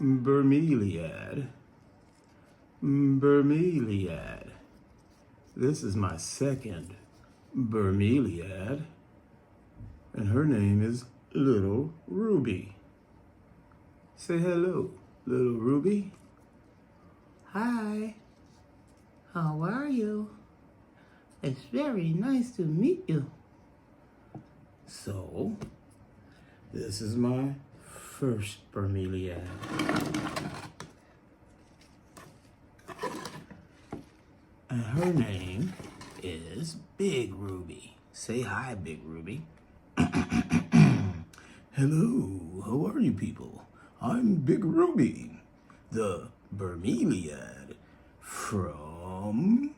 bromeliad. Bromeliad. This is my second bromeliad, and her name is Little Ruby. Say hello, Little Ruby. Hi, how are you? It's very nice to meet you. So, this is my first bromeliad. And her name is Big Ruby. Say hi, Big Ruby. Hello, how are you people? I'm Big Ruby, the bromeliad from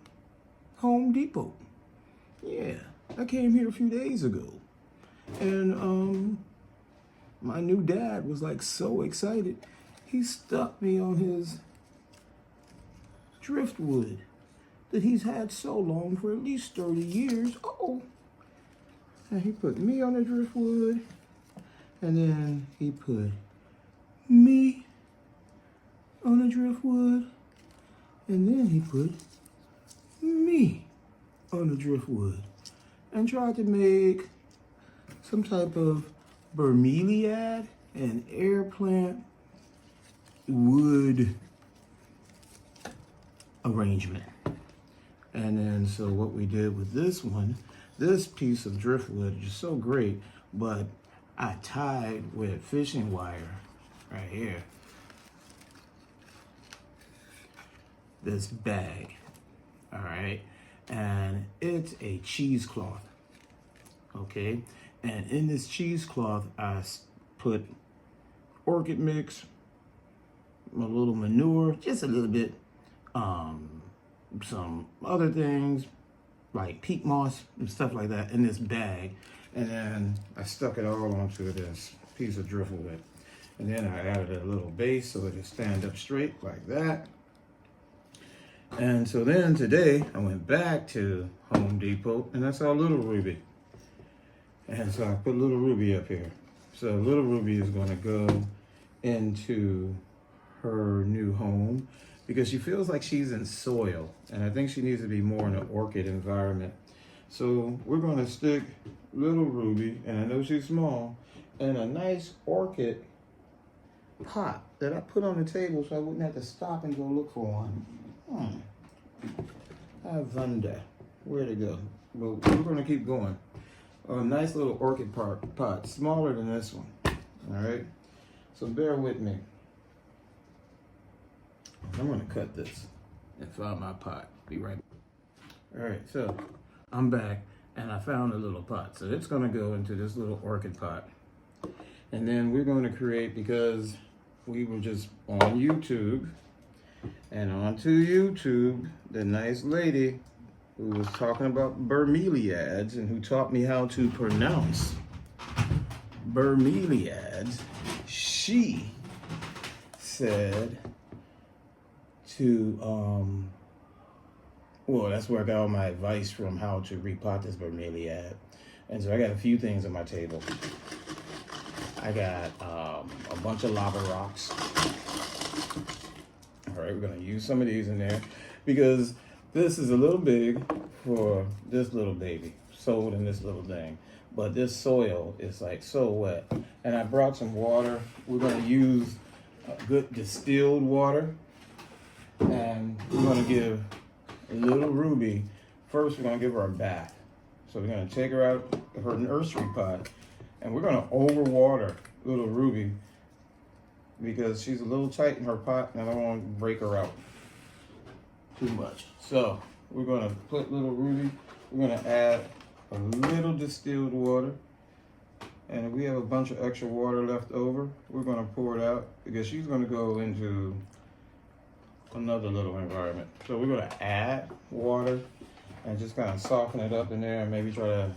Home Depot. Yeah, I came here a few days ago. And my new dad was like so excited. He stuck me on his driftwood that he's had so long for at least 30 years. Oh, and he put me on the driftwood, and then he put me on the driftwood, and then he put me on the driftwood, and tried to make some type of bromeliad and air plant wood arrangement. And then so what we did with this one, this piece of driftwood is so great, but I tied with fishing wire right here this bag, all right? And it's a cheesecloth, okay? And in this cheesecloth, I put orchid mix, a little manure, just a little bit, some other things like peat moss and stuff like that in this bag. And then I stuck it all onto this piece of driftwood. And then I added a little base so it would stand up straight like that. And so then today I went back to Home Depot and I saw Little Ruby. And so I put Little Ruby up here. So Little Ruby is going to go into her new home because she feels like she's in soil. And I think she needs to be more in an orchid environment. So we're going to stick Little Ruby, and I know she's small, in a nice orchid pot that I put on the table so I wouldn't have to stop and go look for one. I wonder where to go. But we're going to keep going. A nice little orchid pot, smaller than this one. All right, so bear with me. I'm gonna cut this and find my pot. Be right back. All right, so I'm back and I found a little pot. So it's gonna go into this little orchid pot. And then we're gonna create, because we were just on YouTube, and onto YouTube, the nice lady who was talking about bromeliads and who taught me how to pronounce bromeliads, she said to, well, that's where I got all my advice from how to repot this bromeliad. And so I got a few things on my table. I got a bunch of lava rocks. All right, we're gonna use some of these in there because this is a little big for this little baby, sold in this little thing. But this soil is like so wet. And I brought some water. We're gonna use good distilled water. And we're gonna give Little Ruby, first we're gonna give her a bath. So we're gonna take her out of her nursery pot and we're gonna overwater Little Ruby because she's a little tight in her pot and I don't wanna break her out too much. So we're gonna put Little Ruby, we're gonna add a little distilled water, and if we have a bunch of extra water left over, we're gonna pour it out because she's gonna go into another little environment. So we're gonna add water and just kind of soften it up in there and maybe try to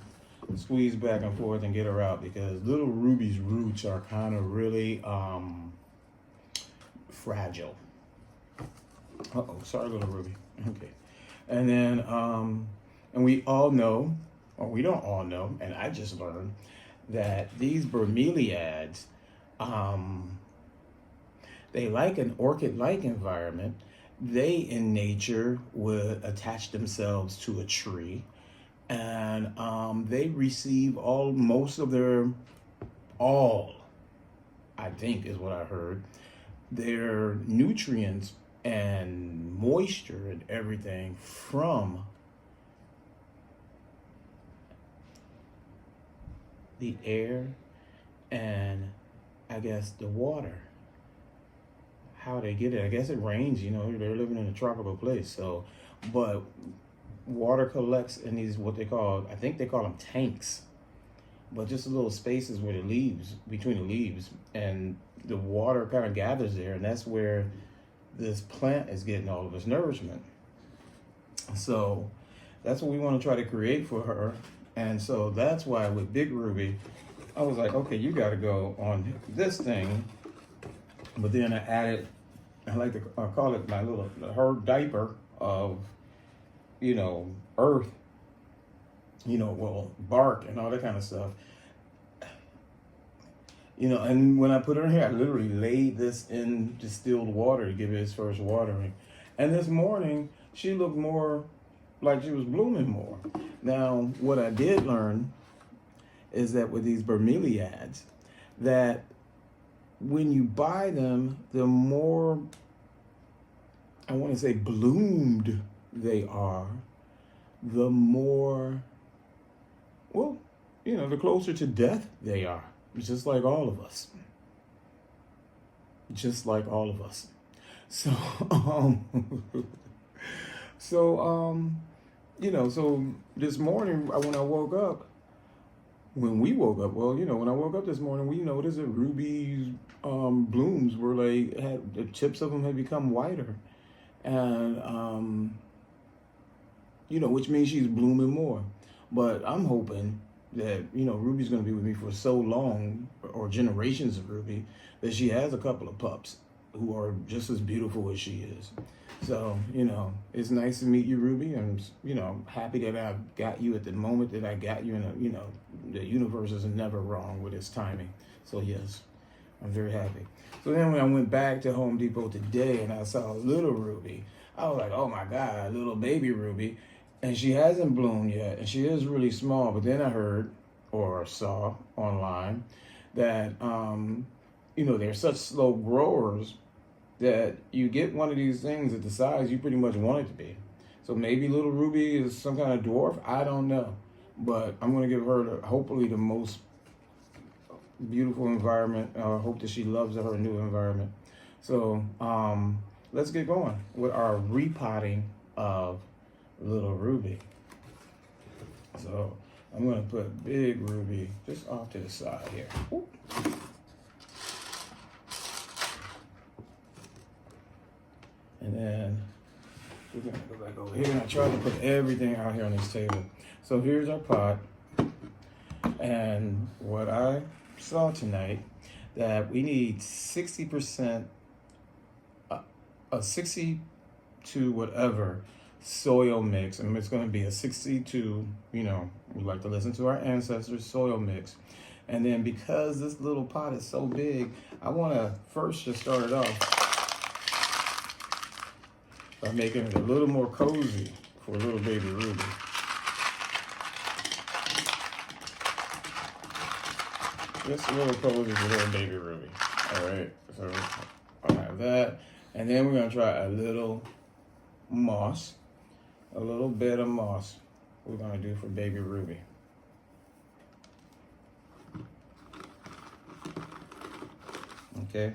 squeeze back and forth and get her out because Little Ruby's roots are kind of really fragile. Uh-oh, sorry, Little Ruby. Okay. And then, and we all know, or we don't all know, and I just learned that these bromeliads, they like an orchid-like environment. They in nature would attach themselves to a tree, and they receive most of their all, I think is what I heard, their nutrients and moisture and everything from the air and I guess the water. How they get it, I guess it rains, they're living in a tropical place. So, but water collects in these, what they call, I think they call them tanks, but just little spaces where the leaves, between the leaves, and the water kind of gathers there, and that's where this plant is getting all of its nourishment. So that's what we want to try to create for her. And so that's why with Big Ruby, I was like, okay, you got to go on this thing. But then I added, I like to call it her diaper of, earth, bark and all that kind of stuff. And when I put her in here, I literally laid this in distilled water to give it its first watering. And this morning, she looked more like she was blooming more. Now, what I did learn is that with these bromeliads, that when you buy them, the more, I want to say, bloomed they are, the more, the closer to death they are. Just like all of us. Just like all of us. So, so this morning when I woke up, when I woke up this morning, we noticed that Ruby's blooms were the tips of them had become whiter. And, which means she's blooming more. But I'm hoping that, Ruby's going to be with me for so long, or generations of Ruby, that she has a couple of pups who are just as beautiful as she is. So, it's nice to meet you, Ruby. I'm, happy that I got you at the moment that I got you. And, the universe is never wrong with its timing. So, yes, I'm very happy. So then when I went back to Home Depot today and I saw little Ruby, I was like, oh my God, little baby Ruby. And she hasn't bloomed yet, and she is really small. But then I heard or saw online that, they're such slow growers that you get one of these things at the size you pretty much want it to be. So maybe little Ruby is some kind of dwarf. I don't know. But I'm going to give her, hopefully, the most beautiful environment. I hope that she loves her new environment. So let's get going with our repotting of little Ruby. So I'm going to put Big Ruby just off to the side here. Ooh. And then we're going to go back over here, and I tried to put everything out here on this table. So here's our pot. And what I saw tonight, that we need 60%, 60 to whatever soil mix. And it's going to be a 62, we like to listen to our ancestors, soil mix. And then because this little pot is so big, I want to first just start it off by making it a little more cozy for little baby Ruby. Just a little cozy for little baby Ruby. All right, so I'll have that. And then we're gonna try a little moss, a little bit of moss we're gonna do for baby Ruby. Okay,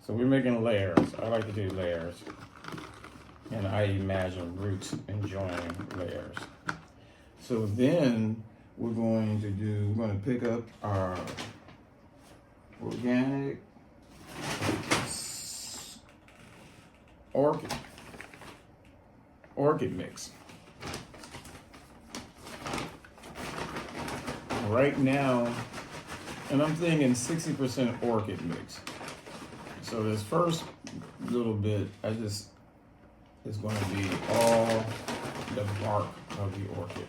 so we're making layers. I like to do layers. And I imagine roots enjoying layers. So then we're going to pick up our organic orchid mix. Right now, and I'm thinking 60% orchid mix. So this first little bit, is going to be all the bark of the orchid.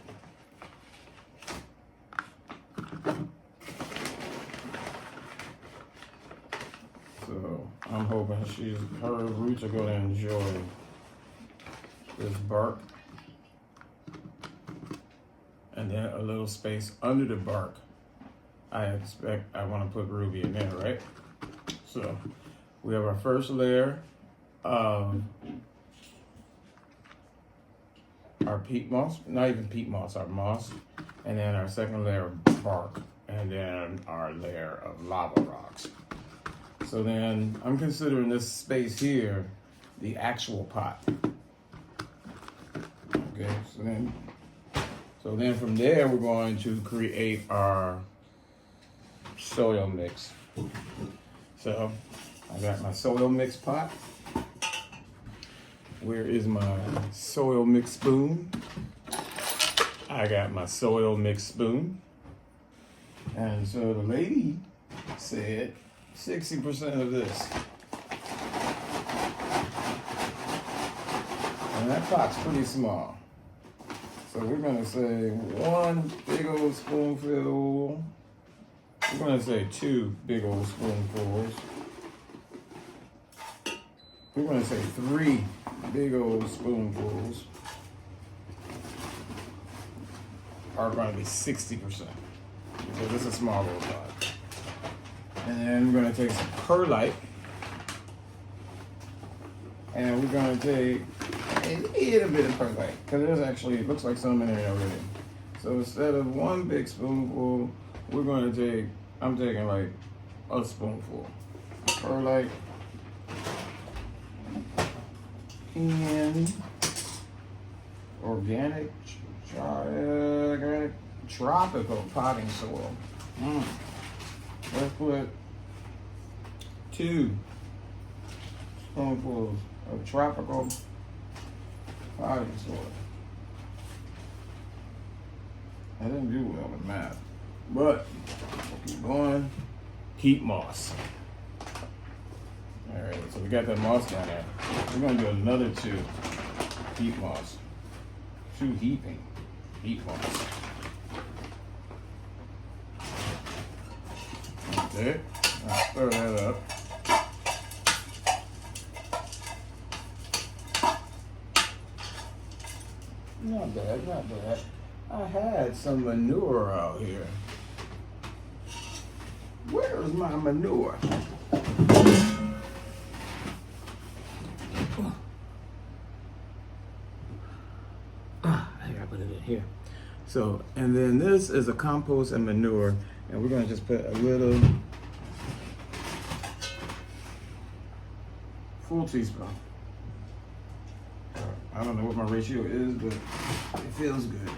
So I'm I'm hoping her roots are going to enjoy this bark. And then a little space under the bark. I want to put ruby in there, right? So we have our first layer of our peat moss, not even peat moss, our moss, and then our second layer of bark, and then our layer of lava rocks. So then I'm considering this space here the actual pot. Okay, so then from there we're going to create our soil mix. So I got my soil mix pot. Where is my soil mix spoon? I got my soil mix spoon. And so the lady said 60% of this. And that pot's pretty small. So we're gonna say one big old spoonful. We're gonna say 2 big old spoonfuls. We're gonna say 3 big old spoonfuls are gonna be 60%. Because this is a small little pot. And then we're gonna take some perlite. And we're gonna take a little bit of perlite. Because there's actually, it looks like some in there already. So instead of 1 big spoonful, we're gonna take, I'm taking like a spoonful of perlite. And organic tropical potting soil. Let's put 2 spoonfuls of tropical potting soil. I didn't do well with math, but we'll keep going. Peat moss. All right, so we got that moss down there. We're gonna do another 2 peat moss. 2 heaping peat moss. Okay, I'll stir that up. Not bad, not bad. I had some manure out here. Where is my manure? I put it in here. So, and then this is a compost and manure, and we're gonna just put a little full teaspoon. I don't know what my ratio is, but it feels good.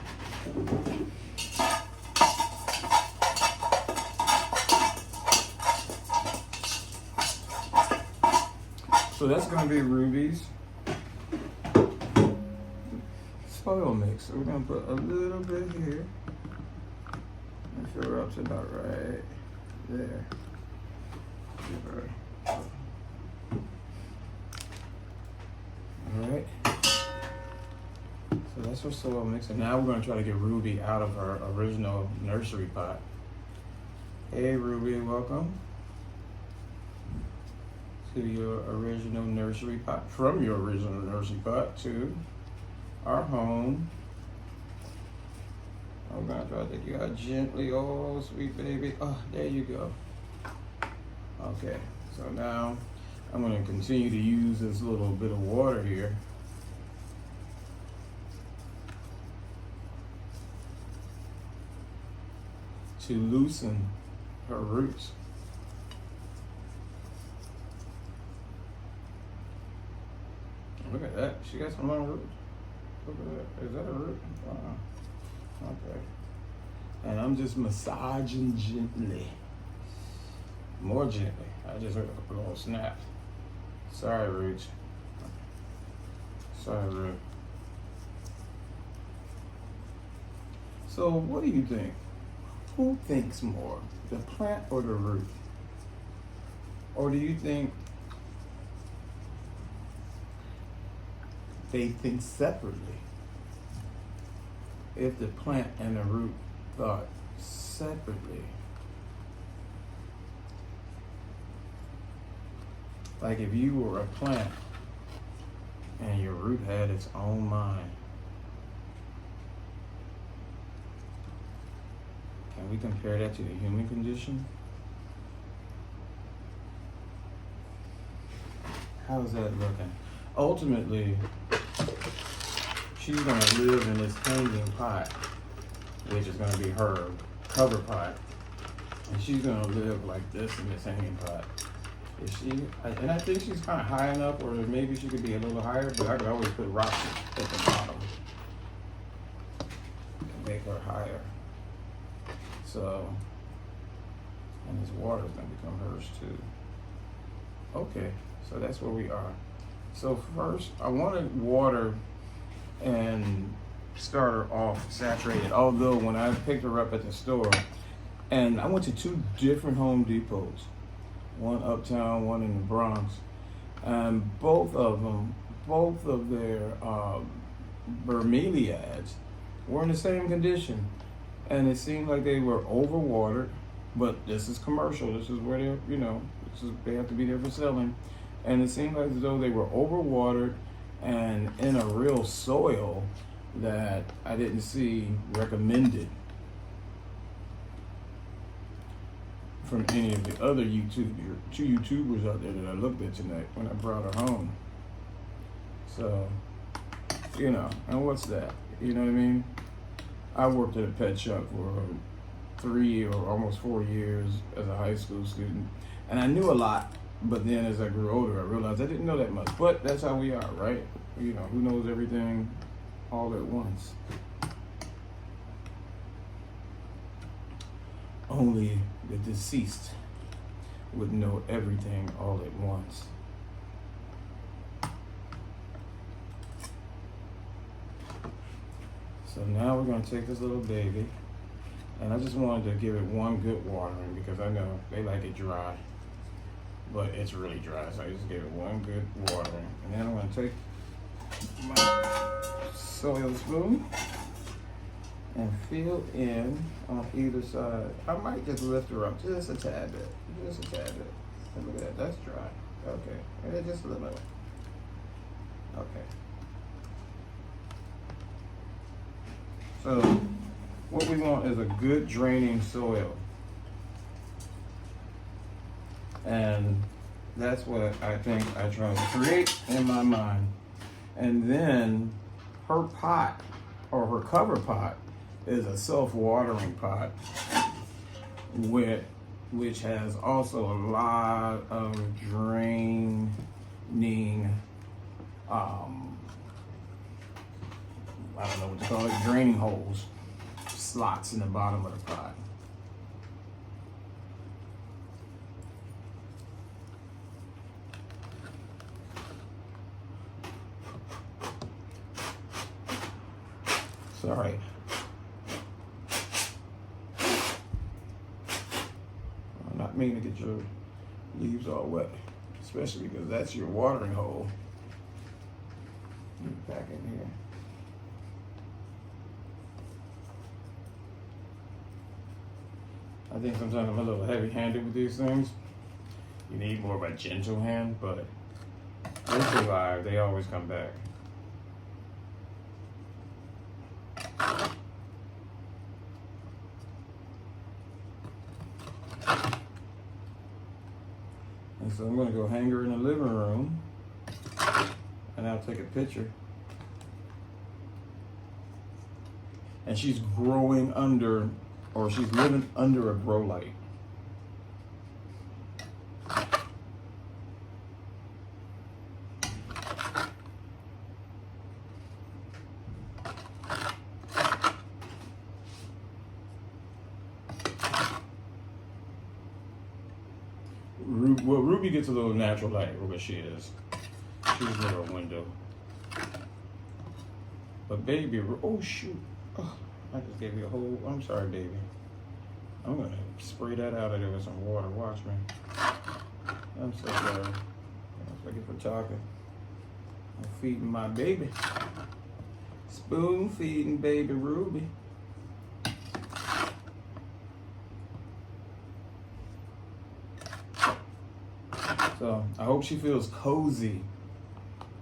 So that's gonna be Ruby's soil mix. So we're gonna put a little bit here. Make sure we're up to about right there. All right. So that's our soil mix. And now we're gonna try to get Ruby out of her original nursery pot. Hey Ruby, welcome to your original nursery pot, from your original nursery pot to our home. I'm gonna try to take you out gently. Oh, sweet baby. Oh, there you go. Okay, so now I'm gonna continue to use this little bit of water here. To loosen her roots. Look at that. She got some long roots. Look at that. Is that a root? Wow. Okay. And I'm just massaging gently. More gently. I just heard a little snap. Sorry, roots. Sorry, root. So, what do you think? Who thinks more, the plant or the root? Or do you think they think separately? If the plant and the root thought separately, Like if you were a plant and your root had its own mind. Can we compare that to the human condition? How's that looking? Ultimately, she's gonna live in this hanging pot, which is gonna be her cover pot. And she's gonna live like this in this hanging pot. Is she? And I think she's kind of high enough, or maybe she could be a little higher, but I could always put rocks at the bottom and make her higher. So, and this water is gonna become hers too. Okay, so that's where we are. So first, I wanted water and start her off saturated. Although when I picked her up at the store, and I went to 2 different Home Depots, one uptown, one in the Bronx, and both of their bromeliads were in the same condition, and it seemed like they were overwatered. But this is commercial. This is where they're, they have to be there for selling, and it seemed like as though they were overwatered and in a real soil that I didn't see recommended from any of the other two YouTubers out there that I looked at tonight when I brought her home. So, and what's that? You know what I mean? I worked at a pet shop for 3 or almost 4 years as a high school student, and I knew a lot, but then as I grew older, I realized I didn't know that much. But that's how we are, right? Who knows everything all at once? Only the deceased would know everything all at once. So now we're going to take this little baby, and I just wanted to give it one good watering because I know they like it dry, but it's really dry, so I just gave it one good watering. And then I'm going to take my soil spoon and fill in on either side. I might just lift her up just a tad bit. Just a tad bit. And look at that, that's dry. Okay, and just a little bit. Okay. So, what we want is a good draining soil. And that's what I think I try to create in my mind. And then her pot, or her cover pot, is a self-watering pot which has also a lot of draining I don't know what to call it, draining holes, slots in the bottom of the pot. Sorry. I'm not meaning to get your leaves all wet, especially because that's your watering hole. Back in here. I think sometimes I'm a little heavy-handed with these things. You need more of a gentle hand, but once they're live, they always come back. And so I'm going to go hang her in the living room, and I'll take a picture. And she's growing under, or she's living under a grow light. Well, Ruby gets a little natural light where she is. She's near a window. But baby, oh shoot. Oh, I just gave you a whole, I'm sorry, baby. I'm gonna spray that out of there with some water. Watch me. I'm so sorry. Thank you for talking. I'm feeding my baby. Spoon feeding baby Ruby. So I hope she feels cozy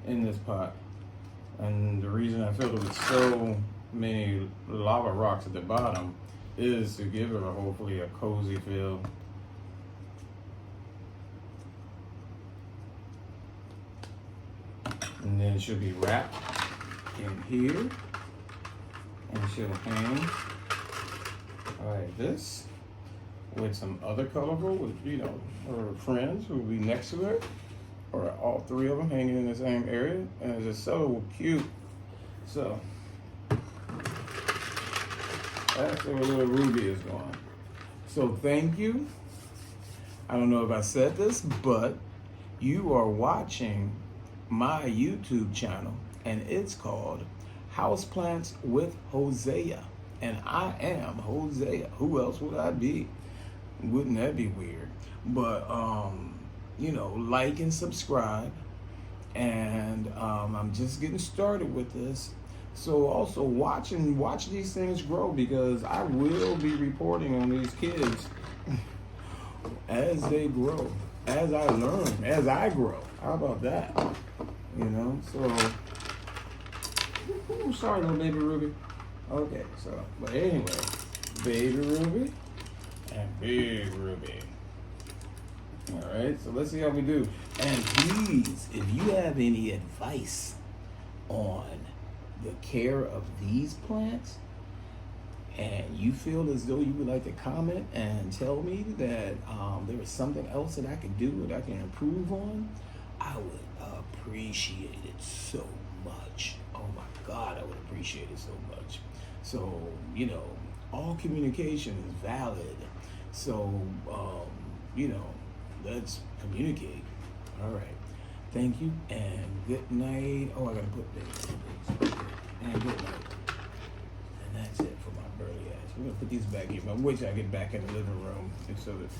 in this pot. And the reason I filled it with so many lava rocks at the bottom is to give her hopefully a cozy feel. And then she'll be wrapped in here, and she'll hang like this with some other colorful, with, you know, her friends who will be next to her, or all three of them hanging in the same area, and it's just so cute. So that's where little Ruby is going. So thank you. I don't know if I said this, but you are watching my YouTube channel, and it's called Houseplants with Hosea, and I am Hosea. Who else would I be? Wouldn't that be weird? But you know, like and subscribe, and I'm just getting started with this. So also watch these things grow, because I will be reporting on these kids as they grow, as I learn, as I grow. How about that? You know, so, ooh, sorry, little baby Ruby. Okay, so, but anyway, baby Ruby and big Ruby. All right, so let's see how we do. And please, if you have any advice on the care of these plants, and you feel as though you would like to comment and tell me that there is something else that I could do, that I can improve on, I would appreciate it so much. Oh my God, I would appreciate it so much. So, you know, all communication is valid. So, you know, let's communicate. All right. Thank you, and good night. Oh, I gotta put this. And good night. And that's it for my burly ass. We're gonna put these back here. But wait till I get back in the living room, so that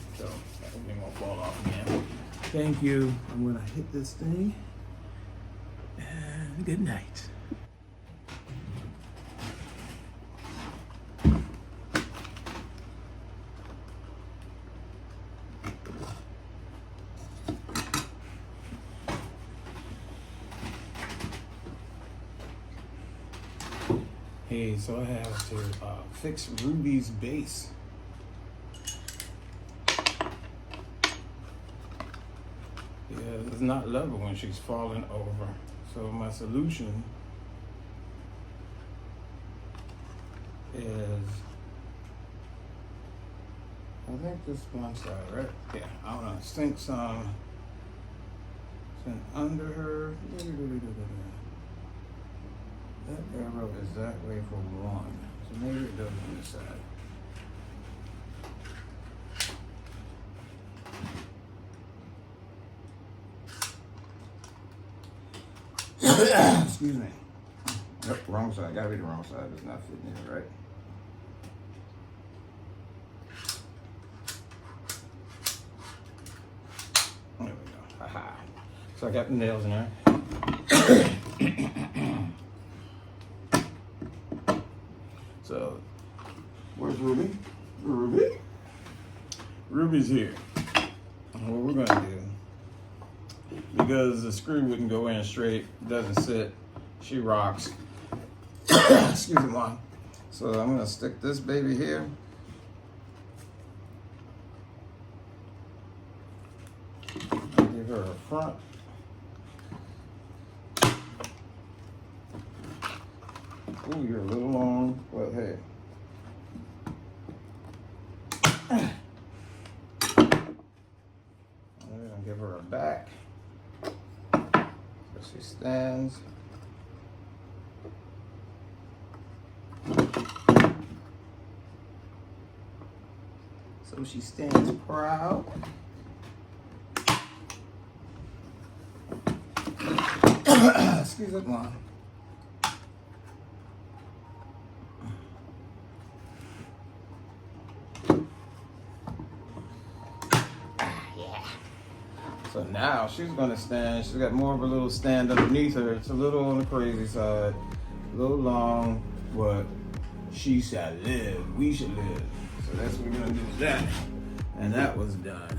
everything won't fall off again. Thank you. I'm gonna hit this thing. And good night. Hey, so I have to fix Ruby's base. Yeah, it's not level when she's falling over. So my solution is, I think this one side, right? Yeah, I'm gonna sink some under her. That arrow is that way for one, so maybe it does on this side. Excuse me. Yep, wrong side. Gotta be the wrong side. It's not fitting in right. There we go. Haha. So I got the nails in there. So, where's Ruby? Ruby? Ruby's here. And what we're gonna do, because the screw wouldn't go in straight, doesn't sit, she rocks. Excuse me, Mom. So I'm gonna stick this baby here. Give her a front. Ooh, you're a little long, but hey. I'm gonna give her a back. So she stands. So she stands proud. Excuse me, Mom. So now she's gonna stand. She's got more of a little stand underneath her. It's a little on the crazy side, a little long, but she shall live. We shall live. So that's what we're gonna do with that. And that was done.